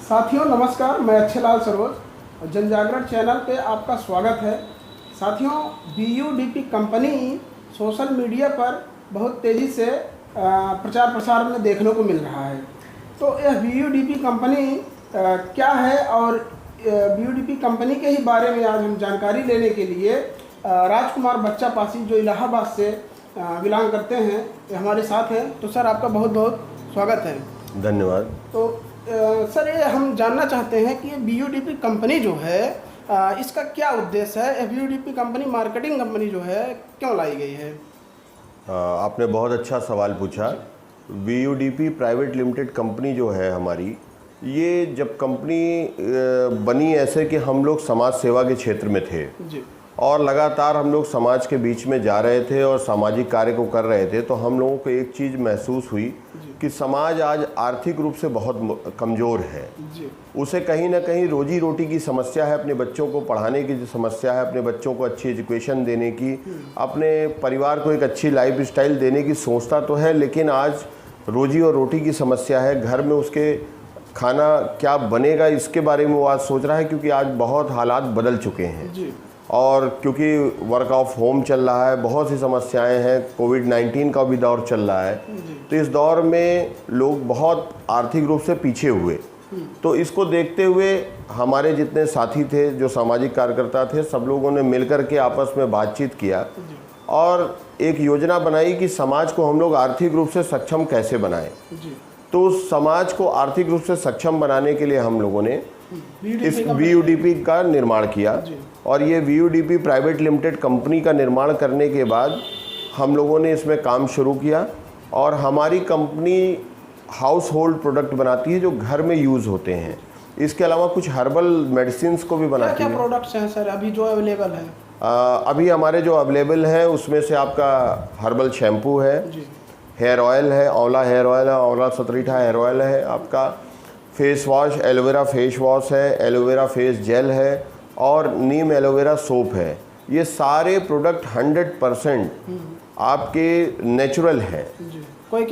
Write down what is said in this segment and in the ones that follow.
साथियों नमस्कार, मैं अच्छेलाल सरोज और जनजागरण चैनल पे आपका स्वागत है। साथियों, BUDP कंपनी सोशल मीडिया पर बहुत तेज़ी से प्रचार प्रसार में देखने को मिल रहा है। तो यह BUDP कंपनी क्या है और BUDP कंपनी के ही बारे में आज हम जानकारी लेने के लिए राजकुमार बच्चा पासी जो इलाहाबाद से बिलोंग करते हैं, ये हमारे साथ हैं। तो सर, आपका बहुत बहुत स्वागत है। धन्यवाद। तो सर, ये हम जानना चाहते हैं कि ये BUDP कंपनी जो है इसका क्या उद्देश्य है। BUDP कंपनी मार्केटिंग कंपनी जो है क्यों लाई गई है? आपने बहुत अच्छा सवाल पूछा। BUDP प्राइवेट लिमिटेड कंपनी जो है हमारी, ये जब कंपनी बनी ऐसे कि हम लोग समाज सेवा के क्षेत्र में थे जी। और लगातार हम लोग समाज के बीच में जा रहे थे और सामाजिक कार्य को कर रहे थे, तो हम लोगों को एक चीज़ महसूस हुई कि समाज आज आर्थिक रूप से बहुत कमज़ोर है जी। उसे कहीं ना कहीं रोजी रोटी की समस्या है, अपने बच्चों को पढ़ाने की जो समस्या है, अपने बच्चों को अच्छी एजुकेशन देने की, अपने परिवार को एक अच्छी लाइफ स्टाइल देने की सोचता तो है, लेकिन आज रोजी और रोटी की समस्या है। घर में उसके खाना क्या बनेगा इसके बारे में वो आज सोच रहा है, क्योंकि आज बहुत हालात बदल चुके हैं जी। और क्योंकि वर्क ऑफ होम चल रहा है, बहुत सी समस्याएं हैं, कोविड-19 का भी दौर चल रहा है, तो इस दौर में लोग बहुत आर्थिक रूप से पीछे हुए। तो इसको देखते हुए हमारे जितने साथी थे, जो सामाजिक कार्यकर्ता थे, सब लोगों ने मिलकर के आपस में बातचीत किया और एक योजना बनाई कि समाज को हम लोग आर्थिक रूप से सक्षम कैसे बनाएं। तो उस समाज को आर्थिक रूप से सक्षम बनाने के लिए हम लोगों ने इस BUDP का निर्माण किया और ये BUDP प्राइवेट लिमिटेड कंपनी का निर्माण करने के बाद हम लोगों ने इसमें काम शुरू किया और हमारी कंपनी हाउस होल्ड प्रोडक्ट बनाती है जो घर में यूज़ होते हैं। इसके अलावा कुछ हर्बल मेडिसिन को भी बनाती है। क्या प्रोडक्ट्स हैं सर अभी जो अवेलेबल है? अभी हमारे जो अवेलेबल हैं उसमें से आपका हर्बल शैम्पू है, हेयर ऑयल है, आंवला हेयर ऑयल है, आंवला सतरीठा हेयर ऑयल है, आपका face wash, aloe vera face wash है, एलोवेरा फेस जेल है और नीम एलोवेरा सोप है। ये सारे प्रोडक्ट 100% आपके नेचुरल हैं। कोई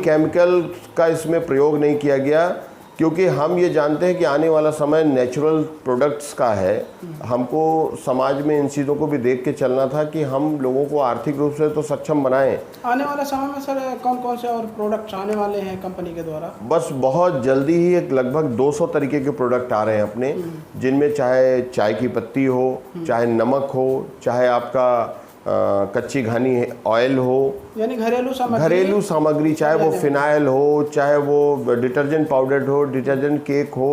केमिकल का इसमें प्रयोग नहीं किया गया, क्योंकि हम ये जानते हैं कि आने वाला समय नेचुरल प्रोडक्ट्स का है। हमको समाज में इन चीज़ों को भी देख के चलना था कि हम लोगों को आर्थिक रूप से तो सक्षम बनाएं। आने वाले समय में सर कौन कौन से और प्रोडक्ट्स आने वाले हैं कंपनी के द्वारा? बस बहुत जल्दी ही एक लगभग 200 तरीके के प्रोडक्ट आ रहे हैं अपने, जिनमें चाहे चाय की पत्ती हो, चाहे नमक हो, चाहे आपका कच्ची घानी ऑयल हो, यानी घरेलू सामग्री, चाहे वो फिनाइल हो, चाहे वो डिटर्जेंट पाउडर हो, डिटर्जेंट केक हो,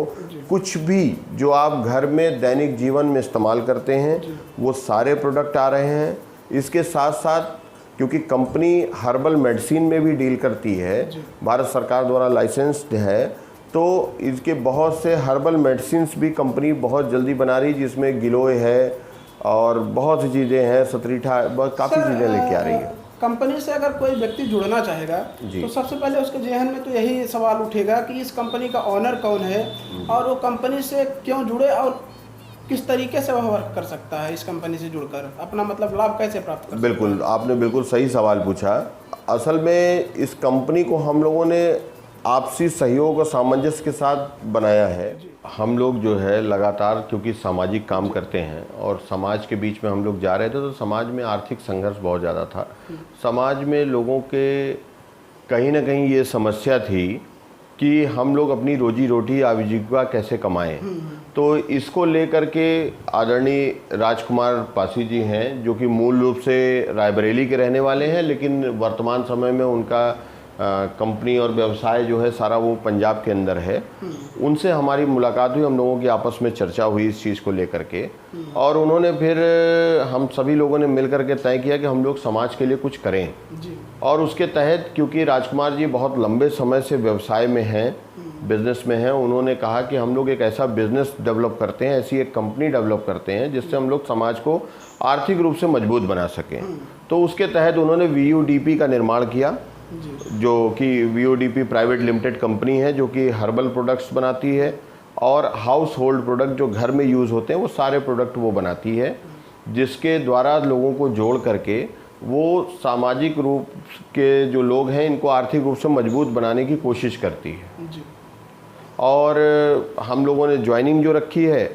कुछ भी जो आप घर में दैनिक जीवन में इस्तेमाल करते हैं वो सारे प्रोडक्ट आ रहे हैं। इसके साथ साथ क्योंकि कंपनी हर्बल मेडिसिन में भी डील करती है, भारत सरकार द्वारा लाइसेंस्ड है, तो इसके बहुत से हर्बल मेडिसिन भी कंपनी बहुत जल्दी बना रही है, जिसमें गिलोय है और बहुत सी चीज़ें हैं, सतरीठा, बहुत काफ़ी चीज़ें लेके आ रही है। कंपनी से अगर कोई व्यक्ति जुड़ना चाहेगा तो सबसे पहले उसके जहन में तो यही सवाल उठेगा कि इस कंपनी का ओनर कौन है और वो कंपनी से क्यों जुड़े और किस तरीके से वह वर्क कर सकता है, इस कंपनी से जुड़कर अपना मतलब लाभ कैसे प्राप्त कर सकता है? बिल्कुल, आपने बिल्कुल सही सवाल पूछा। असल में इस कंपनी को हम लोगों ने आपसी सहयोग और सामंजस्य के साथ बनाया है। हम लोग जो है लगातार, क्योंकि सामाजिक काम करते हैं और समाज के बीच में हम लोग जा रहे थे, तो समाज में आर्थिक संघर्ष बहुत ज़्यादा था। समाज में लोगों के कहीं ना कहीं ये समस्या थी कि हम लोग अपनी रोजी रोटी आजीविका कैसे कमाएं। तो इसको लेकर के आदरणीय राजकुमार पासी जी हैं, जो कि मूल रूप से रायबरेली के रहने वाले हैं, लेकिन वर्तमान समय में उनका कंपनी और व्यवसाय जो है सारा वो पंजाब के अंदर है। उनसे हमारी मुलाकात हुई, हम लोगों की आपस में चर्चा हुई इस चीज़ को लेकर के, और उन्होंने फिर हम सभी लोगों ने मिलकर के तय किया कि हम लोग समाज के लिए कुछ करें। और उसके तहत, क्योंकि राजकुमार जी बहुत लंबे समय से व्यवसाय में हैं, बिजनेस में हैं, उन्होंने कहा कि हम लोग एक ऐसा बिजनेस डेवलप करते हैं, ऐसी एक कंपनी डेवलप करते हैं जिससे हम लोग समाज को आर्थिक रूप से मजबूत बना सकें। तो उसके तहत उन्होंने BUDP का निर्माण किया, जो कि BUDP प्राइवेट लिमिटेड कंपनी है, जो कि हर्बल प्रोडक्ट्स बनाती है और हाउस होल्ड प्रोडक्ट जो घर में यूज़ होते हैं वो सारे प्रोडक्ट वो बनाती है, जिसके द्वारा लोगों को जोड़ करके वो सामाजिक रूप के जो लोग हैं इनको आर्थिक रूप से मजबूत बनाने की कोशिश करती है। और हम लोगों ने ज्वाइनिंग जो रखी है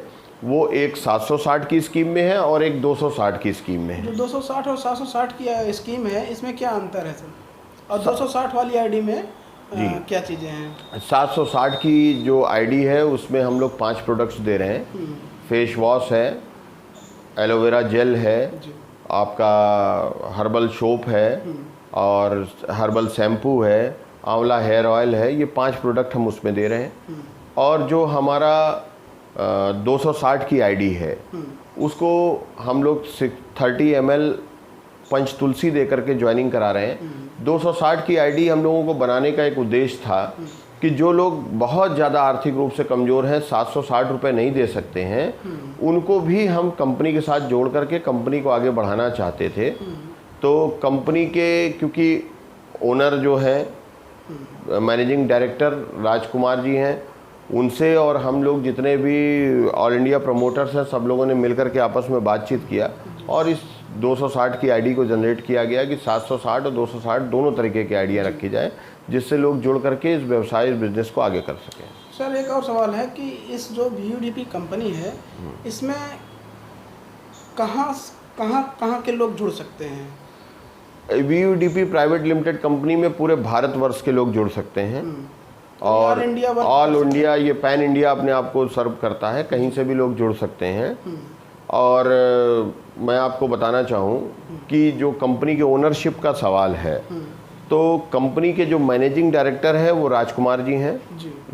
वो एक 760 की स्कीम में है और एक 260 की स्कीम में है। जो 260 और 760 की स्कीम है, इसमें क्या अंतर है सर? और 260 वाली आईडी में क्या चीज़ें हैं? 760 की जो आईडी है उसमें हम लोग 5 प्रोडक्ट्स दे रहे हैं। फेस वॉश है, एलोवेरा जेल है, आपका हर्बल सोप है और हर्बल शैम्पू है, आंवला हेयर ऑयल है। ये 5 प्रोडक्ट हम उसमें दे रहे हैं। और जो हमारा 260 की आईडी है उसको हम लोग 30 ml पंच तुलसी दे करके ज्वाइनिंग करा रहे हैं। 260 की आईडी हम लोगों को बनाने का एक उद्देश्य था कि जो लोग बहुत ज़्यादा आर्थिक रूप से कमज़ोर हैं, 760 रुपये नहीं दे सकते हैं, उनको भी हम कंपनी के साथ जोड़ करके कंपनी को आगे बढ़ाना चाहते थे। तो कंपनी के क्योंकि ओनर जो हैं मैनेजिंग डायरेक्टर राजकुमार जी हैं, उनसे और हम लोग जितने भी ऑल इंडिया प्रमोटर्स हैं सब लोगों ने मिलकर के आपस में बातचीत किया और इस 260 की आईडी को जनरेट किया गया कि 760 और 260 दोनों तरीके की आईडियाँ रखी जाए, जिससे लोग जुड़ करके इस व्यवसाय इस बिजनेस को आगे कर सकें। सर एक और सवाल है कि इस जो BUDP कंपनी है इसमें कहाँ के लोग जुड़ सकते हैं? BUDP प्राइवेट लिमिटेड कंपनी में पूरे भारतवर्ष के लोग जुड़ सकते हैं और ऑल इंडिया, ये पैन इंडिया अपने आप को सर्व करता है, कहीं से भी लोग जुड़ सकते हैं। और मैं आपको बताना चाहूँ कि जो कंपनी के ओनरशिप का सवाल है, तो कंपनी के जो मैनेजिंग डायरेक्टर हैं वो राजकुमार जी हैं,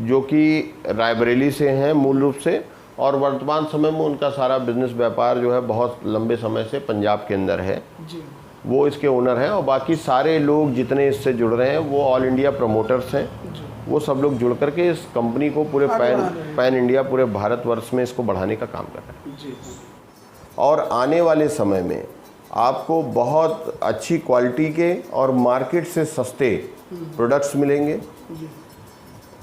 जो कि रायबरेली से हैं मूल रूप से, और वर्तमान समय में उनका सारा बिजनेस व्यापार जो है बहुत लंबे समय से पंजाब के अंदर है, वो इसके ओनर हैं। और बाकी सारे लोग जितने इससे जुड़ रहे हैं वो ऑल इंडिया प्रमोटर्स हैं, वो सब लोग जुड़ करके इस कंपनी को पूरे पैन इंडिया, पूरे भारतवर्ष में इसको बढ़ाने का काम कर रहे हैं। और आने वाले समय में आपको बहुत अच्छी क्वालिटी के और मार्केट से सस्ते प्रोडक्ट्स मिलेंगे।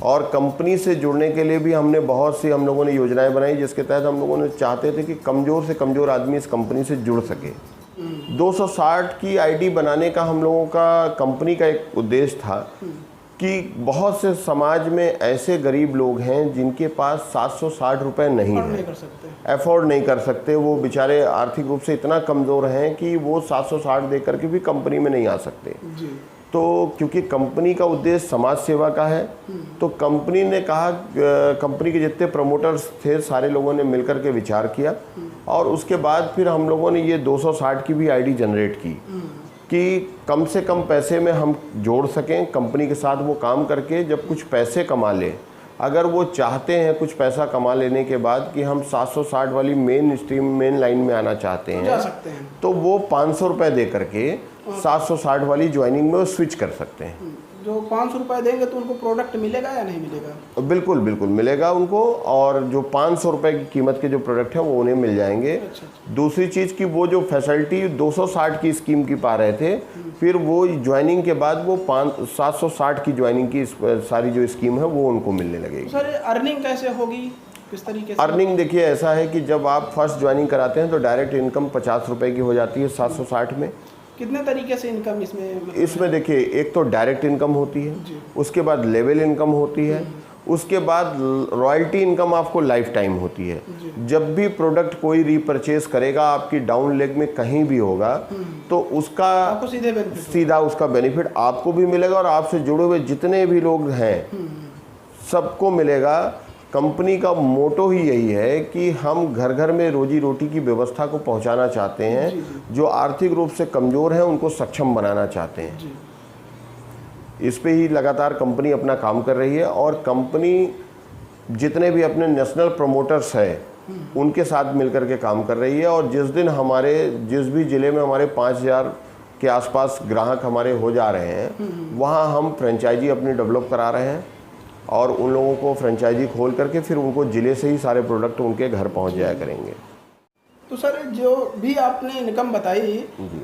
और कंपनी से जुड़ने के लिए भी हमने बहुत सी हम लोगों ने योजनाएं बनाई, जिसके तहत हम लोगों ने चाहते थे कि कमज़ोर से कमज़ोर आदमी इस कंपनी से जुड़ सके। 260 की आईडी बनाने का हम लोगों का कंपनी का एक उद्देश्य था कि बहुत से समाज में ऐसे गरीब लोग हैं जिनके पास 760 रुपये नहीं है, अफोर्ड नहीं कर सकते, वो बेचारे आर्थिक रूप से इतना कमज़ोर हैं कि वो 760 दे करके भी कंपनी में नहीं आ सकते। तो क्योंकि कंपनी का उद्देश्य समाज सेवा का है, तो कंपनी ने कहा, कंपनी के जितने प्रमोटर्स थे सारे लोगों ने मिलकर के विचार किया और उसके बाद फिर हम लोगों ने ये 260 की भी आईडी जनरेट की कि कम से कम पैसे में हम जोड़ सकें, कंपनी के साथ वो काम करके जब कुछ पैसे कमा लें, अगर वो चाहते हैं कुछ पैसा कमा लेने के बाद कि हम 760 वाली मेन स्ट्रीम, मेन लाइन में आना चाहते हैं, तो वो 500 रुपये दे करके 760 वाली ज्वाइनिंग में वो स्विच कर सकते हैं। जो 500 रुपये देंगे तो उनको प्रोडक्ट मिलेगा या नहीं मिलेगा? बिल्कुल बिल्कुल मिलेगा उनको, और जो 500 रुपये की कीमत के जो प्रोडक्ट हैं वो उन्हें मिल जाएंगे। दूसरी चीज़ की वो जो फैसिलिटी 260 की स्कीम की पा रहे थे, फिर वो ज्वाइनिंग के बाद वो 760 की ज्वाइनिंग की सारी जो स्कीम है वो उनको मिलने लगेगी। सर अर्निंग कैसे होगी, किस तरीके से? अर्निंग देखिए ऐसा है कि जब आप फर्स्ट ज्वाइनिंग कराते हैं तो डायरेक्ट इनकम 50 रुपये की हो जाती है 760 में। कितने तरीके से इनकम इसमें देखिए, एक तो डायरेक्ट इनकम होती है, उसके बाद लेवल इनकम होती है, उसके बाद रॉयल्टी इनकम आपको लाइफ टाइम होती है। जब भी प्रोडक्ट कोई रीपरचेज करेगा आपकी डाउन लेग में कहीं भी होगा तो उसका आपको सीधा उसका बेनिफिट आपको भी मिलेगा और आपसे जुड़े हुए जितने भी लोग हैं सबको मिलेगा। कंपनी का मोटो ही यही है कि हम घर घर में रोजी रोटी की व्यवस्था को पहुंचाना चाहते हैं, जो आर्थिक रूप से कमज़ोर हैं उनको सक्षम बनाना चाहते हैं। इस पे ही लगातार कंपनी अपना काम कर रही है और कंपनी जितने भी अपने नेशनल प्रमोटर्स हैं उनके साथ मिलकर के काम कर रही है। और जिस दिन हमारे जिस भी ज़िले में हमारे 5000 के आसपास ग्राहक हमारे हो जा रहे हैं, वहाँ हम फ्रेंचाइजी अपनी डेवलप करा रहे हैं और उन लोगों को फ्रेंचाइजी खोल करके फिर उनको ज़िले से ही सारे प्रोडक्ट उनके घर पहुंच जाया करेंगे। तो सर जो भी आपने इनकम बताई,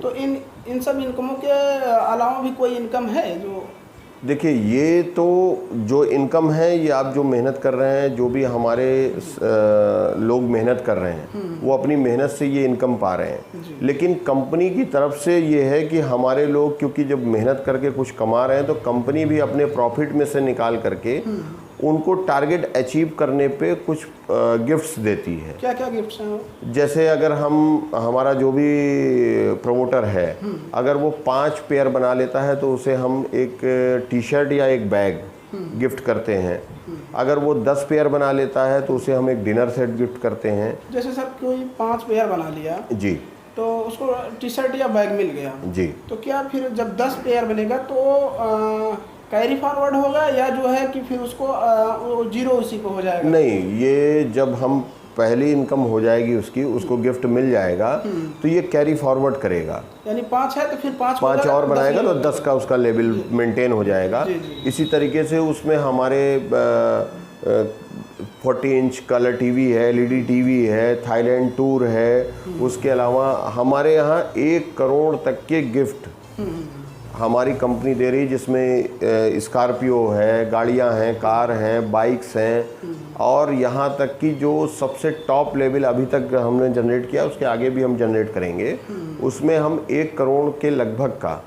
तो इन सब इनकमों के अलावा भी कोई इनकम है जो? देखिए, ये तो जो इनकम है ये आप जो मेहनत कर रहे हैं, जो भी हमारे लोग मेहनत कर रहे हैं वो अपनी मेहनत से ये इनकम पा रहे हैं। लेकिन कंपनी की तरफ से ये है कि हमारे लोग क्योंकि जब मेहनत करके कुछ कमा रहे हैं तो कंपनी भी अपने प्रॉफिट में से निकाल करके उनको टारगेट अचीव करने पे कुछ गिफ्ट्स देती है। क्या क्या गिफ्ट्स हैं वो? जैसे अगर हमारा जो भी प्रमोटर है, अगर वो 5 पेयर बना लेता है तो उसे हम एक टी शर्ट या एक बैग गिफ्ट करते हैं। अगर वो 10 पेयर बना लेता है तो उसे हम एक डिनर सेट गिफ्ट करते हैं। जैसे सर कोई 5 पेयर बना लिया जी, तो उसको टी शर्ट या बैग मिल गया जी, तो क्या फिर जब 10 पेयर बनेगा तो कैरी फॉरवर्ड होगा या जो है कि फिर उसको वो जीरो उसी को हो जाएगा? नहीं, ये जब हम पहली इनकम हो जाएगी उसको गिफ्ट मिल जाएगा तो ये कैरी फॉरवर्ड करेगा। यानी 5 है तो फिर 5 और बनाएगा तो 10 का उसका लेवल मेंटेन हो जाएगा। जी, जी। इसी तरीके से उसमें हमारे 40 इंच कलर टीवी है, एलईडी टीवी है, थाईलैंड टूर है। उसके अलावा हमारे यहाँ 1 करोड़ तक के गिफ्ट हमारी कंपनी दे रही, जिसमें स्कॉर्पियो है, गाड़ियां हैं, कार हैं, बाइक्स हैं, और यहाँ तक कि जो सबसे टॉप लेवल अभी तक हमने जनरेट किया उसके आगे भी हम जनरेट करेंगे। उसमें हम 1 करोड़ के लगभग का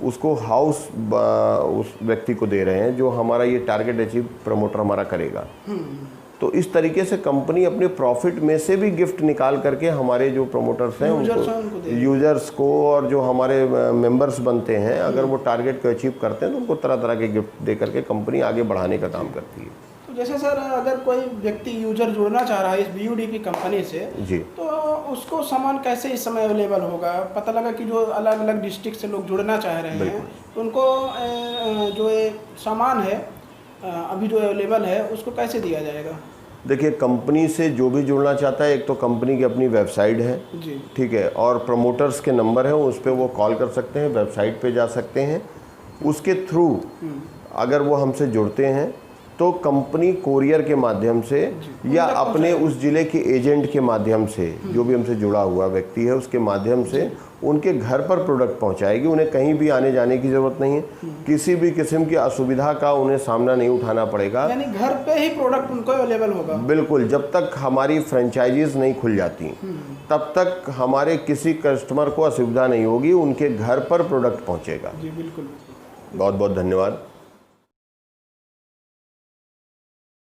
उसको हाउस उस व्यक्ति को दे रहे हैं जो हमारा ये टारगेट अचीव प्रमोटर हमारा करेगा। तो इस तरीके से कंपनी अपने प्रॉफिट में से भी गिफ्ट निकाल करके हमारे जो प्रमोटर्स हैं उनको, यूजर्स को, और जो हमारे मेंबर्स बनते हैं, अगर वो टारगेट को अचीव करते हैं तो उनको तरह तरह के गिफ्ट दे करके कंपनी आगे बढ़ाने का काम करती है। तो जैसे सर अगर कोई व्यक्ति यूजर जुड़ना चाह रहा है इस BUDP कंपनी से जी, तो उसको सामान कैसे इस समय अवेलेबल होगा? पता लगा कि जो अलग अलग डिस्ट्रिक्ट से लोग जुड़ना चाह रहे हैं तो उनको जो सामान है अभी जो अवेलेबल है उसको कैसे दिया जाएगा? देखिए, कंपनी से जो भी जुड़ना चाहता है, एक तो कंपनी की अपनी वेबसाइट है जी, ठीक है, और प्रमोटर्स के नंबर हैं, उस पर वो कॉल कर सकते हैं, वेबसाइट पे जा सकते हैं। उसके थ्रू अगर वो हमसे जुड़ते हैं तो कंपनी कोरियर के माध्यम से या अपने उस ज़िले के एजेंट के माध्यम से, जो भी हमसे जुड़ा हुआ व्यक्ति है उसके माध्यम से उनके घर पर प्रोडक्ट पहुंचाएगी। उन्हें कहीं भी आने जाने की ज़रूरत नहीं है, किसी भी किस्म की असुविधा का उन्हें सामना नहीं उठाना पड़ेगा। यानी घर पे ही प्रोडक्ट उनको अवेलेबल होगा? बिल्कुल, जब तक हमारी फ्रेंचाइजीज नहीं खुल जाती तब तक हमारे किसी कस्टमर को असुविधा नहीं होगी, उनके घर पर प्रोडक्ट पहुंचेगा। जी बिल्कुल। बहुत बहुत धन्यवाद।